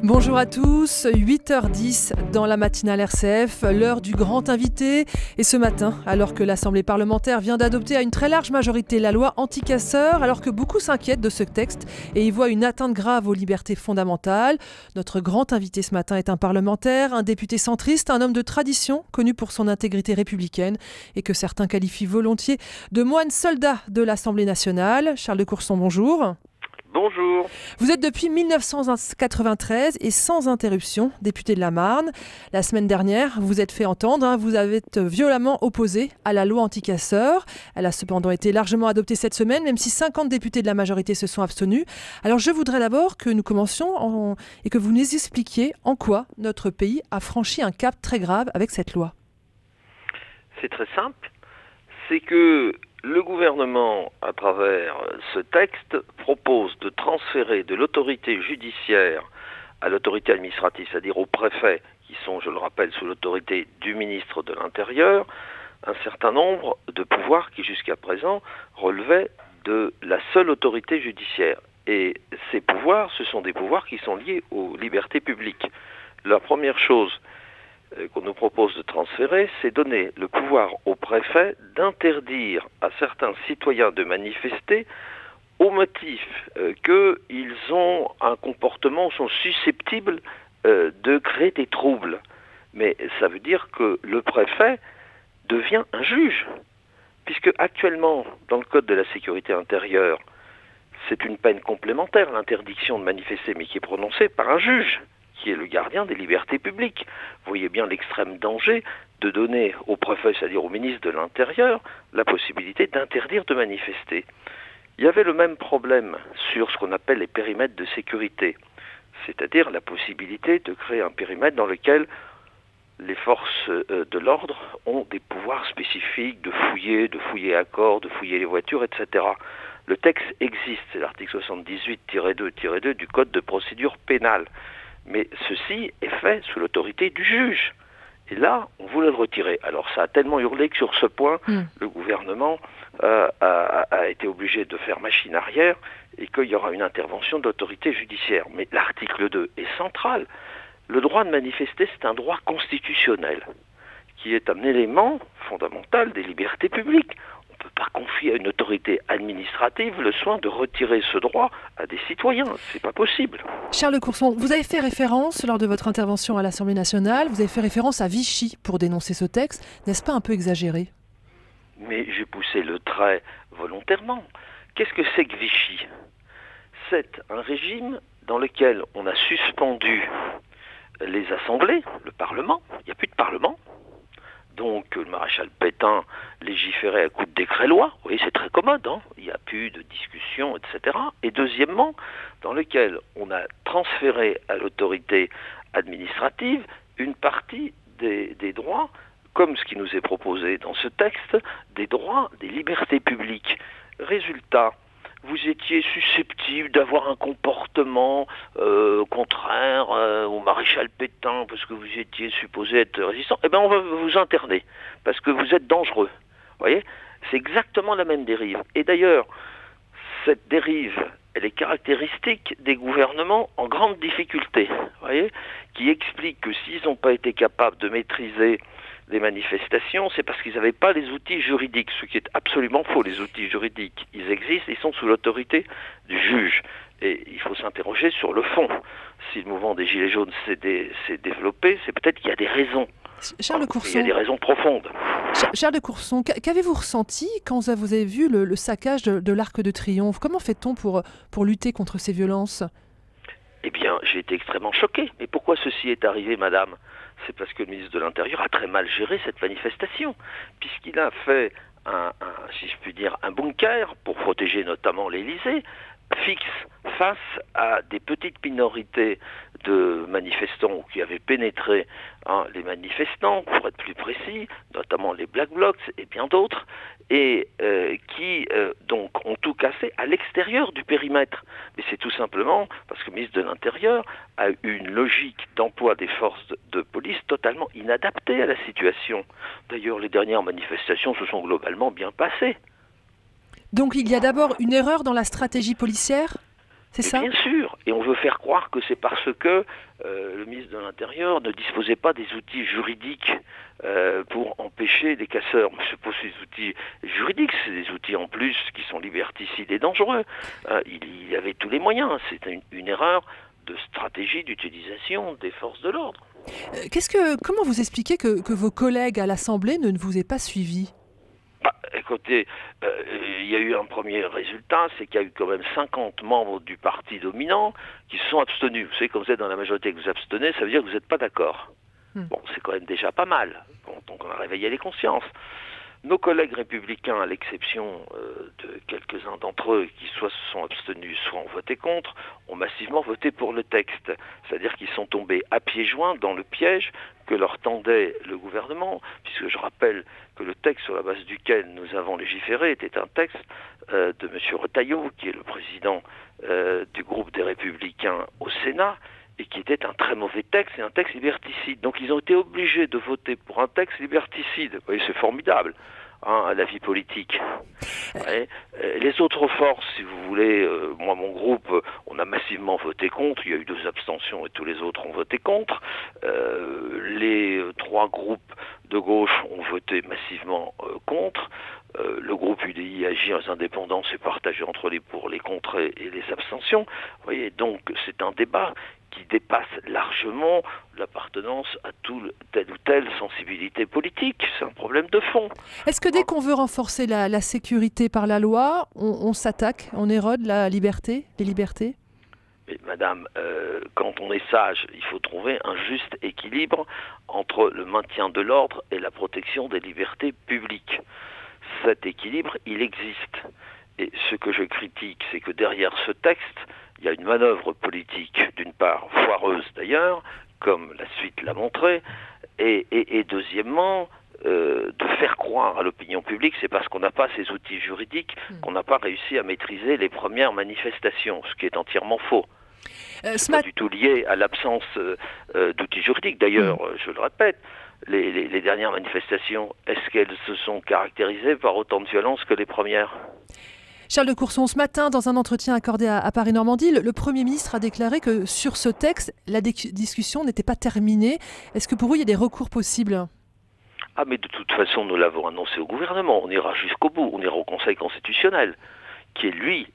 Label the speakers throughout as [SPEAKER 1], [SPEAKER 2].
[SPEAKER 1] Bonjour à tous, 8h10 dans la matinale RCF, l'heure du grand invité. Et ce matin, alors que l'Assemblée parlementaire vient d'adopter à une très large majorité la loi anti-casseurs, alors que beaucoup s'inquiètent de ce texte et y voient une atteinte grave aux libertés fondamentales, notre grand invité ce matin est un parlementaire, un député centriste, un homme de tradition, connu pour son intégrité républicaine et que certains qualifient volontiers de moine soldat de l'Assemblée nationale. Charles de Courson, bonjour.
[SPEAKER 2] Bonjour.
[SPEAKER 1] Vous êtes depuis 1993 et sans interruption député de la Marne. La semaine dernière, vous vous êtes fait entendre, vous avez été violemment opposé à la loi anti-casseurs. Elle a cependant été largement adoptée cette semaine, même si 50 députés de la majorité se sont abstenus. Alors je voudrais d'abord que nous commencions et que vous nous expliquiez en quoi notre pays a franchi un cap très grave avec cette loi.
[SPEAKER 2] C'est très simple, c'est que le gouvernement, à travers ce texte, propose de transférer de l'autorité judiciaire à l'autorité administrative, c'est-à-dire aux préfets, qui sont, je le rappelle, sous l'autorité du ministre de l'Intérieur, un certain nombre de pouvoirs qui, jusqu'à présent, relevaient de la seule autorité judiciaire. Et ces pouvoirs, ce sont des pouvoirs qui sont liés aux libertés publiques. La première chose qu'on nous propose de transférer, c'est donner le pouvoir au préfet d'interdire à certains citoyens de manifester au motif qu'ils ont un comportement, sont susceptibles de créer des troubles. Mais ça veut dire que le préfet devient un juge, puisque actuellement, dans le Code de la sécurité intérieure, c'est une peine complémentaire, l'interdiction de manifester, mais qui est prononcée par un juge, qui est le gardien des libertés publiques. Vous voyez bien l'extrême danger de donner au préfet, c'est-à-dire au ministre de l'Intérieur, la possibilité d'interdire de manifester. Il y avait le même problème sur ce qu'on appelle les périmètres de sécurité, c'est-à-dire la possibilité de créer un périmètre dans lequel les forces de l'ordre ont des pouvoirs spécifiques de fouiller à corps, de fouiller les voitures, etc. Le texte existe, c'est l'article 78-2-2 du Code de procédure pénale. Mais ceci est fait sous l'autorité du juge. Et là, on voulait le retirer. Alors ça a tellement hurlé que sur ce point, le gouvernement a été obligé de faire machine arrière et qu'il y aura une intervention de l'autorité judiciaire. Mais l'article 2 est central. Le droit de manifester, c'est un droit constitutionnel qui est un élément fondamental des libertés publiques. On ne peut pas confier à une autorité administrative le soin de retirer ce droit à des citoyens. C'est pas possible.
[SPEAKER 1] Charles de Courson, vous avez fait référence lors de votre intervention à l'Assemblée nationale, vous avez fait référence à Vichy pour dénoncer ce texte. N'est-ce pas un peu exagéré ?
[SPEAKER 2] Mais j'ai poussé le trait volontairement. Qu'est-ce que c'est que Vichy ? C'est un régime dans lequel on a suspendu les assemblées, le Parlement. Il n'y a plus de Parlement. Donc le maréchal Pétain légiférait à coups de décret-loi, vous voyez, c'est très commode, il n'y a plus de discussion, etc. Et deuxièmement, dans lequel on a transféré à l'autorité administrative une partie des droits, comme ce qui nous est proposé dans ce texte, des droits des libertés publiques. Résultat, vous étiez susceptible d'avoir un comportement contraire au maréchal Pétain parce que vous étiez supposé être résistant, eh bien on va vous interner parce que vous êtes dangereux. Vous voyez, c'est exactement la même dérive. Et d'ailleurs, cette dérive, elle est caractéristique des gouvernements en grande difficulté, vous voyez, qui explique que s'ils n'ont pas été capables de maîtriser les manifestations, c'est parce qu'ils n'avaient pas les outils juridiques, ce qui est absolument faux. Les outils juridiques, ils existent, ils sont sous l'autorité du juge. Et il faut s'interroger sur le fond. Si le mouvement des Gilets jaunes s'est développé, c'est peut-être qu'il y a des raisons.
[SPEAKER 1] Charles de Courson,
[SPEAKER 2] il y a des raisons profondes.
[SPEAKER 1] Charles de Courson, qu'avez-vous ressenti quand vous avez vu le saccage de l'Arc de Triomphe ? Comment fait-on pour lutter contre ces violences ?
[SPEAKER 2] Eh bien, j'ai été extrêmement choqué. Mais pourquoi ceci est arrivé, madame ? C'est parce que le ministre de l'Intérieur a très mal géré cette manifestation, puisqu'il a fait si je puis dire, un bunker pour protéger notamment l'Élysée, fixe face à des petites minorités de manifestants qui avaient pénétré les manifestants, pour être plus précis, notamment les Black Blocs et bien d'autres, et qui donc ont tout cassé à l'extérieur du périmètre. Mais c'est tout simplement parce que le ministre de l'Intérieur a eu une logique d'emploi des forces de police totalement inadaptée à la situation. D'ailleurs, les dernières manifestations se sont globalement bien passées.
[SPEAKER 1] Donc il y a d'abord une erreur dans la stratégie policière ? C'est ça?
[SPEAKER 2] Bien sûr, et on veut faire croire que c'est parce que le ministre de l'Intérieur ne disposait pas des outils juridiques pour empêcher des casseurs. Mais ce n'est pas ces outils juridiques, c'est des outils en plus qui sont liberticides et dangereux. Il avait tous les moyens, c'est une erreur de stratégie d'utilisation des forces de l'ordre.
[SPEAKER 1] Comment vous expliquez que vos collègues à l'Assemblée ne vous aient pas suivi?
[SPEAKER 2] Écoutez, il y a eu un premier résultat, c'est qu'il y a eu quand même 50 membres du parti dominant qui se sont abstenus. Vous savez, quand vous êtes dans la majorité et que vous abstenez, ça veut dire que vous n'êtes pas d'accord. Bon, c'est quand même déjà pas mal. Bon, donc on a réveillé les consciences. Nos collègues républicains, à l'exception de quelques-uns d'entre eux qui soit se sont abstenus, soit ont voté contre, ont massivement voté pour le texte. C'est-à-dire qu'ils sont tombés à pieds joints dans le piège que leur tendait le gouvernement, puisque je rappelle que le texte sur la base duquel nous avons légiféré était un texte de M. Retailleau, qui est le président du groupe des Républicains au Sénat, et qui était un très mauvais texte et un texte liberticide. Donc ils ont été obligés de voter pour un texte liberticide. Vous voyez, c'est formidable, à la vie politique. Ouais. Les autres forces, si vous voulez, moi, mon groupe, on a massivement voté contre. Il y a eu 2 abstentions et tous les autres ont voté contre. Les 3 groupes de gauche ont voté massivement contre. Le groupe UDI Agir les indépendants s'est partagé entre les pour, les contre et les abstentions. Vous voyez, donc c'est un débat qui dépasse largement l'appartenance à telle ou telle sensibilité politique. C'est un problème de fond.
[SPEAKER 1] Est-ce que dès qu'on veut renforcer la sécurité par la loi, on s'attaque, on érode la liberté, les libertés?
[SPEAKER 2] Mais madame, quand on est sage, il faut trouver un juste équilibre entre le maintien de l'ordre et la protection des libertés publiques. Cet équilibre, il existe. Et ce que je critique, c'est que derrière ce texte, il y a une manœuvre politique, d'une part foireuse d'ailleurs, comme la suite l'a montré, et deuxièmement, de faire croire à l'opinion publique, c'est parce qu'on n'a pas ces outils juridiques qu'on n'a pas réussi à maîtriser les premières manifestations, ce qui est entièrement faux. C'est pas du tout lié à l'absence d'outils juridiques. D'ailleurs, je le répète, les dernières manifestations, est-ce qu'elles se sont caractérisées par autant de violence que les premières ?
[SPEAKER 1] Charles de Courson, ce matin, dans un entretien accordé à Paris Normandie, le Premier ministre a déclaré que sur ce texte, la discussion n'était pas terminée. Est-ce que pour vous, il y a des recours possibles ?
[SPEAKER 2] Ah, mais de toute façon, nous l'avons annoncé au gouvernement. On ira jusqu'au bout. On ira au Conseil constitutionnel, qui est lui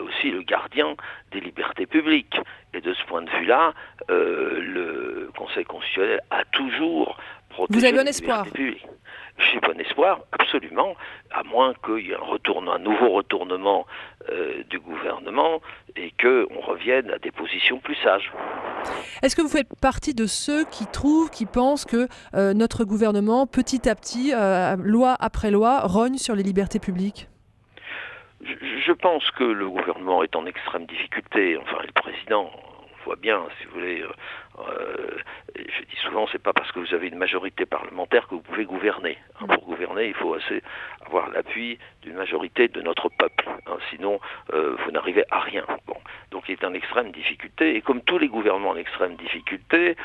[SPEAKER 2] aussi le gardien des libertés publiques. Et de ce point de vue-là, le Conseil constitutionnel a toujours protégé les libertés publiques. J'ai bon espoir, absolument, à moins qu'il y ait un nouveau retournement du gouvernement et qu'on revienne à des positions plus sages.
[SPEAKER 1] Est-ce que vous faites partie de ceux qui pensent que notre gouvernement, petit à petit, loi après loi, rogne sur les libertés publiques ?
[SPEAKER 2] Je pense que le gouvernement est en extrême difficulté, enfin le président. On voit bien, si vous voulez, je dis souvent, c'est pas parce que vous avez une majorité parlementaire que vous pouvez gouverner. Pour gouverner, il faut avoir l'appui d'une majorité de notre peuple. Sinon, vous n'arrivez à rien. Bon. Donc il est en extrême difficulté. Et comme tous les gouvernements en extrême difficulté,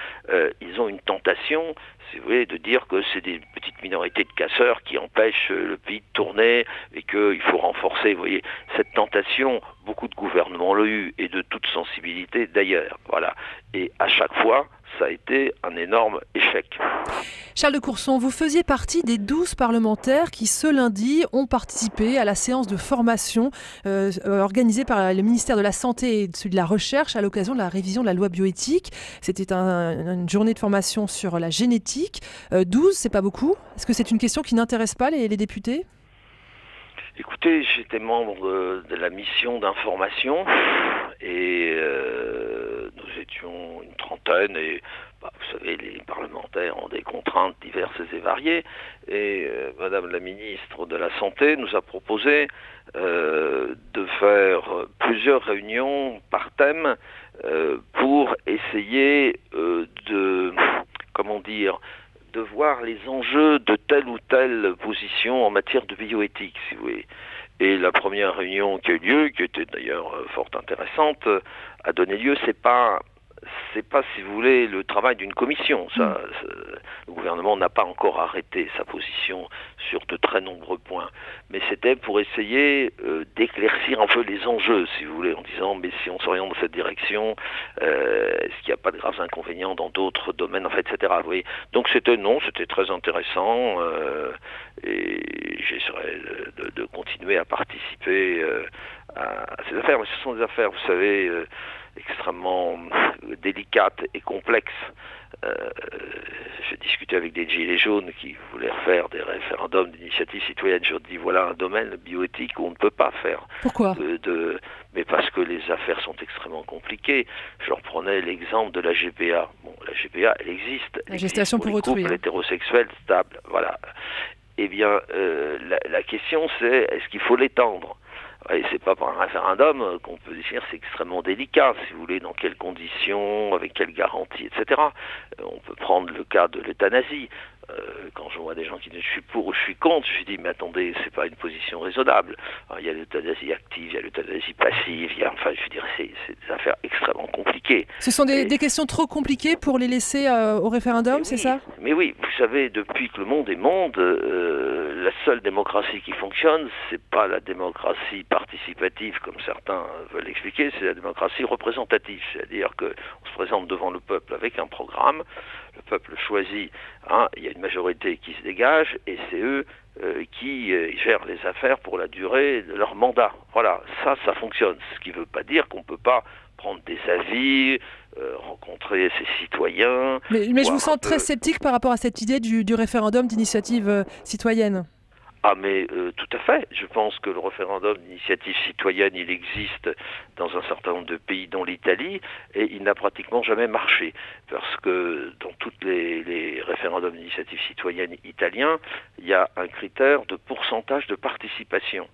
[SPEAKER 2] ils ont une tentation, si vous voulez, de dire que c'est des petites minorités de casseurs qui empêchent le pays de tourner et qu'il faut renforcer. Vous voyez, cette tentation, beaucoup de gouvernements l'ont eu et de toute sensibilité d'ailleurs. Voilà. Et à chaque fois, ça a été un énorme échec.
[SPEAKER 1] Charles de Courson, vous faisiez partie des 12 parlementaires qui, ce lundi, ont participé à la séance de formation organisée par le ministère de la Santé et celui de la Recherche à l'occasion de la révision de la loi bioéthique. C'était une journée de formation sur la génétique. 12, c'est pas beaucoup. Est-ce que c'est une question qui n'intéresse pas les députés ?
[SPEAKER 2] Écoutez, j'étais membre de la mission d'information et nous étions une trentaine et vous savez, les parlementaires ont des contraintes diverses et variées et Madame la ministre de la Santé nous a proposé de faire plusieurs réunions par thème pour essayer de voir les enjeux de telle ou telle position en matière de bioéthique, si vous voulez. Et la première réunion qui a eu lieu, qui était d'ailleurs fort intéressante, a donné lieu, c'est pas c'est pas, si vous voulez, le travail d'une commission. Le gouvernement n'a pas encore arrêté sa position sur de très nombreux points. Mais c'était pour essayer d'éclaircir un peu les enjeux, si vous voulez, en disant, mais si on s'oriente dans cette direction, est-ce qu'il n'y a pas de graves inconvénients dans d'autres domaines, en fait, etc. Vous voyez. Donc c'était très intéressant, et j'essaierai de continuer à participer à ces affaires. Mais ce sont des affaires, vous savez, extrêmement délicates et complexes. J'ai discuté avec des gilets jaunes qui voulaient refaire des référendums d'initiative citoyenne. Je leur dis, voilà un domaine, le bioéthique, où on ne peut pas faire.
[SPEAKER 1] Pourquoi ?
[SPEAKER 2] Mais parce que les affaires sont extrêmement compliquées. Je leur prenais l'exemple de la GPA. Bon, la GPA, elle existe.
[SPEAKER 1] La gestation pour autrui.
[SPEAKER 2] Les couples hétérosexuels stables, voilà. Eh bien, la question c'est, est-ce qu'il faut l'étendre ? Et c'est pas par un référendum qu'on peut dire c'est extrêmement délicat, si vous voulez, dans quelles conditions, avec quelles garanties, etc. On peut prendre le cas de l'euthanasie. Quand je vois des gens qui disent je suis pour ou je suis contre, je dis mais attendez, c'est pas une position raisonnable. Alors, il y a l'euthanasie active, il y a l'euthanasie passive, c'est des affaires extrêmement compliquées.
[SPEAKER 1] Ce sont des questions trop compliquées pour les laisser au référendum, c'est ça ?
[SPEAKER 2] Mais oui, vous savez, depuis que le monde est monde, la seule démocratie qui fonctionne, c'est pas la démocratie participative comme certains veulent l'expliquer, c'est la démocratie représentative, c'est-à-dire qu'on se présente devant le peuple avec un programme, le peuple choisit, il y a une majorité qui se dégage et c'est eux qui gèrent les affaires pour la durée de leur mandat. Voilà, ça fonctionne. Ce qui ne veut pas dire qu'on ne peut pas prendre des avis, rencontrer ses citoyens.
[SPEAKER 1] Mais je vous sens très sceptique par rapport à cette idée du référendum d'initiative citoyenne.
[SPEAKER 2] Ah mais tout à fait. Je pense que le référendum d'initiative citoyenne, il existe dans un certain nombre de pays, dont l'Italie, et il n'a pratiquement jamais marché. Parce que dans tous les référendums d'initiative citoyenne italiens, il y a un critère de pourcentage de participation.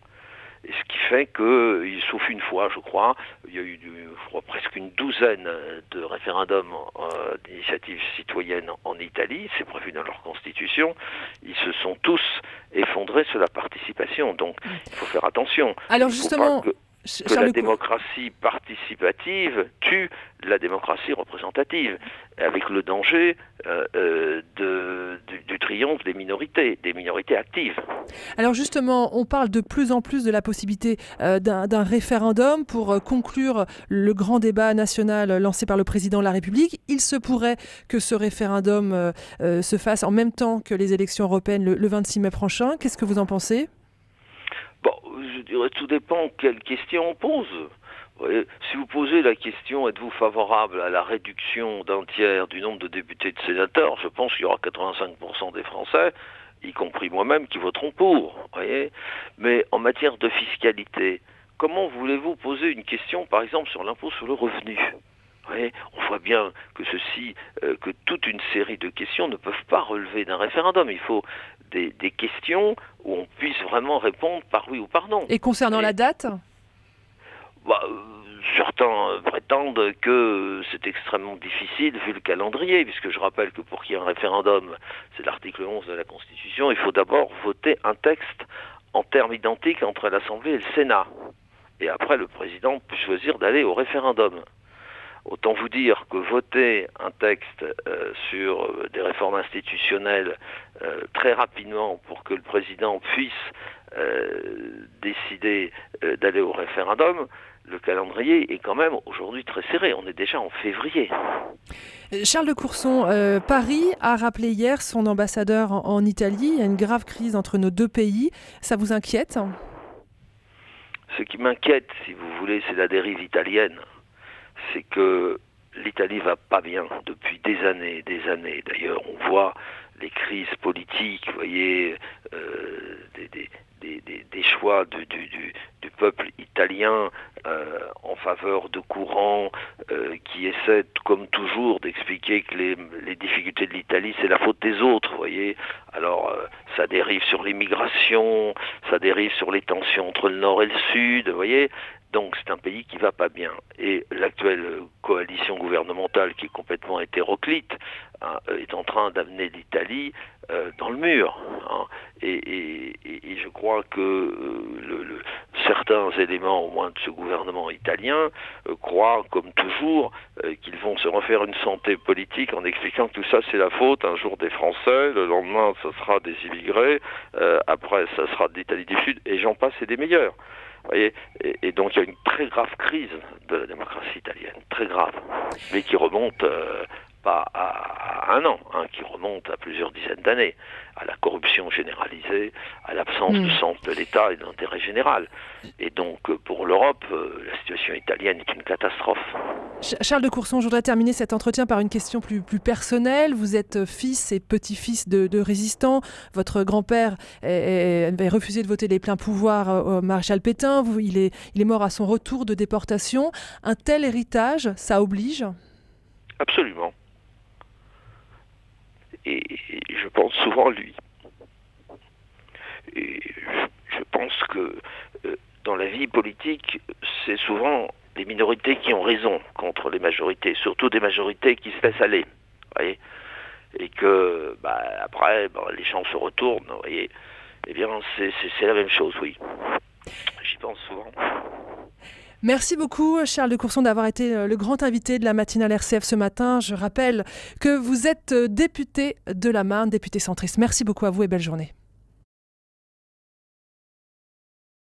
[SPEAKER 2] Et ce qui fait que, sauf une fois, je crois, il y a eu presque une douzaine de référendums d'initiative citoyenne en Italie, c'est prévu dans leur constitution, ils se sont tous effondrés sur la participation, donc il faut faire attention.
[SPEAKER 1] Alors justement,
[SPEAKER 2] que la démocratie participative tue la démocratie représentative, avec le danger du triomphe des minorités actives.
[SPEAKER 1] Alors justement, on parle de plus en plus de la possibilité d'un référendum pour conclure le grand débat national lancé par le président de la République. Il se pourrait que ce référendum se fasse en même temps que les élections européennes le 26 mai prochain. Qu'est-ce que vous en pensez ?
[SPEAKER 2] Bon, je dirais tout dépend quelle question on pose. Vous voyez, si vous posez la question, êtes-vous favorable à la réduction d'un tiers du nombre de députés et de sénateurs, je pense qu'il y aura 85% des Français, y compris moi-même, qui voteront pour. Voyez. Mais en matière de fiscalité, comment voulez-vous poser une question, par exemple, sur l'impôt sur le revenu ? Oui, on voit bien que toute une série de questions ne peuvent pas relever d'un référendum. Il faut des questions où on puisse vraiment répondre par oui ou par non.
[SPEAKER 1] Et concernant la date ?
[SPEAKER 2] Certains prétendent que c'est extrêmement difficile vu le calendrier, puisque je rappelle que pour qu'il y ait un référendum, c'est l'article 11 de la Constitution, il faut d'abord voter un texte en termes identiques entre l'Assemblée et le Sénat. Et après, le président peut choisir d'aller au référendum. Autant vous dire que voter un texte sur des réformes institutionnelles très rapidement pour que le président puisse décider d'aller au référendum, le calendrier est quand même aujourd'hui très serré. On est déjà en février.
[SPEAKER 1] Charles de Courson, Paris a rappelé hier son ambassadeur en Italie. Il y a une grave crise entre nos deux pays. Ça vous inquiète ?
[SPEAKER 2] Ce qui m'inquiète, si vous voulez, c'est la dérive italienne. C'est que l'Italie va pas bien depuis des années. D'ailleurs, on voit les crises politiques, vous voyez, des choix du peuple italien en faveur de courants qui essaient, comme toujours, d'expliquer que les difficultés de l'Italie, c'est la faute des autres, vous voyez. Alors, ça dérive sur l'immigration, ça dérive sur les tensions entre le Nord et le Sud, vous voyez. Donc c'est un pays qui va pas bien. Et l'actuelle coalition gouvernementale, qui est complètement hétéroclite, est en train d'amener l'Italie dans le mur. Et je crois que certains éléments, au moins de ce gouvernement italien, croient, comme toujours, qu'ils vont se refaire une santé politique en expliquant que tout ça c'est la faute un jour des Français, le lendemain ça sera des immigrés, après ça sera de l'Italie du Sud, et j'en passe et des meilleurs. Vous voyez, et donc il y a une très grave crise de la démocratie italienne, très grave, mais qui remonte pas à un an, qui remonte à plusieurs dizaines d'années, à la corruption généralisée, à l'absence de sens de l'État et de l'intérêt général. Et donc pour l'Europe, la situation italienne est une catastrophe.
[SPEAKER 1] Charles de Courson, je voudrais terminer cet entretien par une question plus personnelle. Vous êtes fils et petit-fils de résistants. Votre grand-père avait refusé de voter les pleins pouvoirs au maréchal Pétain. Il est mort à son retour de déportation. Un tel héritage, ça oblige ?
[SPEAKER 2] Absolument. Et je pense souvent à lui. Et je pense que dans la vie politique, c'est souvent les minorités qui ont raison contre les majorités, surtout des majorités qui se laissent aller, voyez, et que après les champs se retournent, voyez. Eh bien c'est la même chose, oui. J'y pense souvent.
[SPEAKER 1] Merci beaucoup Charles de Courson d'avoir été le grand invité de la matinale RCF ce matin. Je rappelle que vous êtes député de la Marne, député centriste. Merci beaucoup à vous et belle journée.